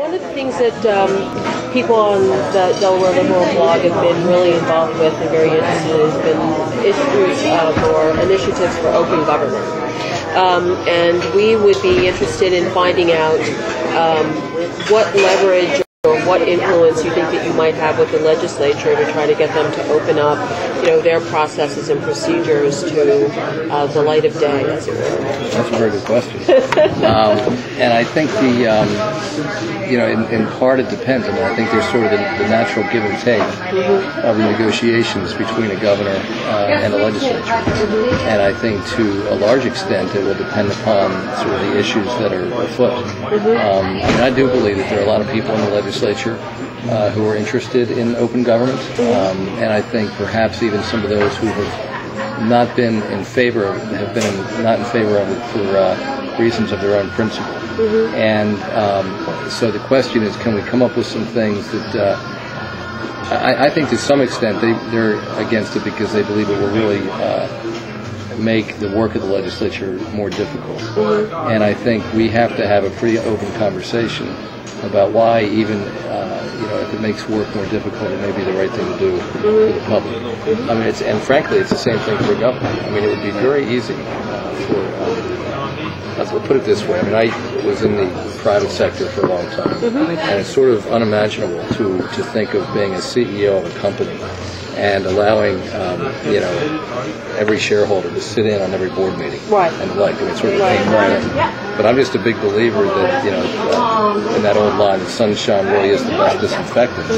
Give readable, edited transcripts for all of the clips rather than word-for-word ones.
one of the things that people on the Delaware Liberal blog have been really involved with and very interested in has been issues or initiatives for open government. And we would be interested in finding out what leverage or what influence you think that you might have with the legislature to try to get them to open up, their processes and procedures to the light of day, as it were. That's a very good question. And I think in part it depends. I mean, I think there's sort of the natural give and take of the negotiations between a governor and a legislature. And I think to a large extent it will depend upon sort of the issues that are afoot. I do believe that there are a lot of people in the legislature who are interested in open government, and I think perhaps even some of those who have not been in favor of it, have been not in favor of it for reasons of their own principle. And so the question is, can we come up with some things that I think to some extent they're against it because they believe it will really make the work of the legislature more difficult. And I think we have to have a pretty open conversation about why even, if it makes work more difficult, it may be the right thing to do for the public. I mean, and frankly, it's the same thing for a government. I mean, it would be very easy let's put it this way. I mean, I was in the private sector for a long time, and it's sort of unimaginable to think of being a CEO of a company and allowing, every shareholder to sit in on every board meeting. Right. And sort of thing. But I'm just a big believer that, in that old line, the sunshine really is the best disinfectant.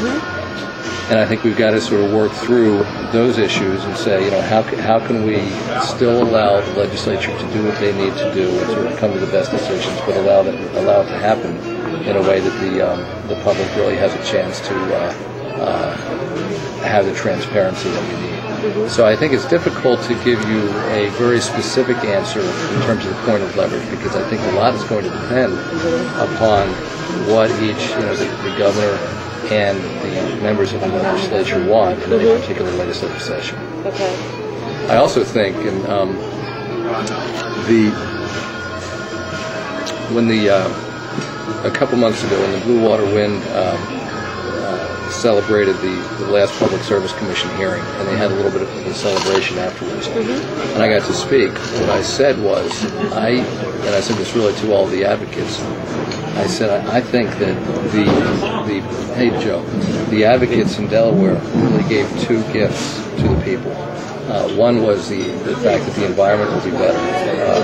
And I think we've got to sort of work through those issues and say, how can we still allow the legislature to do what they need to do and sort of come to the best decisions, but allow it to happen in a way that the public really has a chance to have the transparency that we need. So I think it's difficult to give you a very specific answer in terms of the point of leverage, because I think a lot is going to depend upon what each, the governor and the members of the legislature want in any particular legislative session. Okay. I also think, a couple months ago, when the Blue Water Wind celebrated the last Public Service Commission hearing, and they had a little bit of a celebration afterwards, and I got to speak. What I said was, I said this really to all the advocates, I said, I think that hey Joe, the advocates in Delaware really gave two gifts to the people. One was the fact that the environment will be better,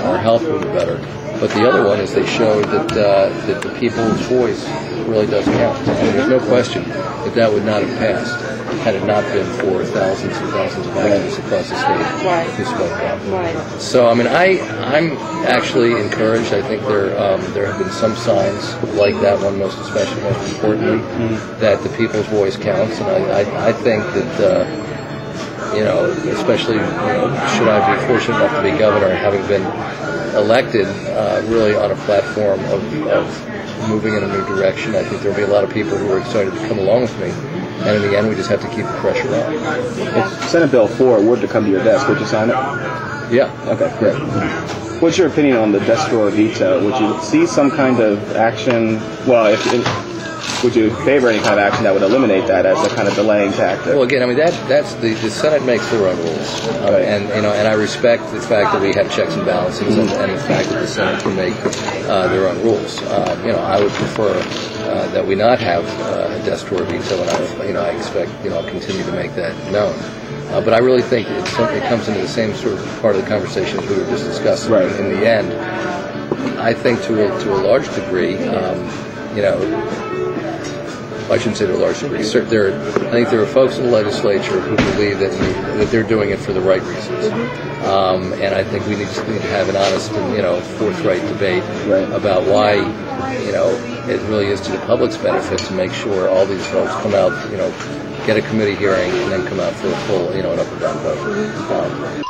our health will be better, but the other one is they showed that the people's voice really does count. And there's no question that would not have passed had it not been for thousands and thousands of activists across the state who spoke up. So, I mean, I'm actually encouraged. I think there have been some signs like that one, most importantly, that the people's voice counts. And I think that, especially, should I be fortunate enough to be governor, having been elected really on a platform of moving in a new direction, I think there'll be a lot of people who are excited to come along with me. And in the end, we just have to keep the pressure on. If Senate Bill 4 were to come to your desk, would you sign it? Yeah. Okay, great. What's your opinion on the desk drawer veto? Would you see some kind of action? Well, would you favor any kind of action that would eliminate that as a kind of delaying tactic? Well, again, I mean that's the Senate makes their own rules, and I respect the fact that we have checks and balances, and the fact that the Senate can make their own rules. I would prefer that we not have a desk drawer veto, and I expect I'll continue to make that known. But I really think it comes into the same sort of part of the conversation as we were just discussing. Right. In the end, I think to a large degree, I shouldn't say to a large degree. I think there are folks in the legislature who believe that they're doing it for the right reasons, and I think we need to have an honest and forthright debate about why it really is to the public's benefit to make sure all these folks come out, get a committee hearing, and then come out for a full, an up or down vote.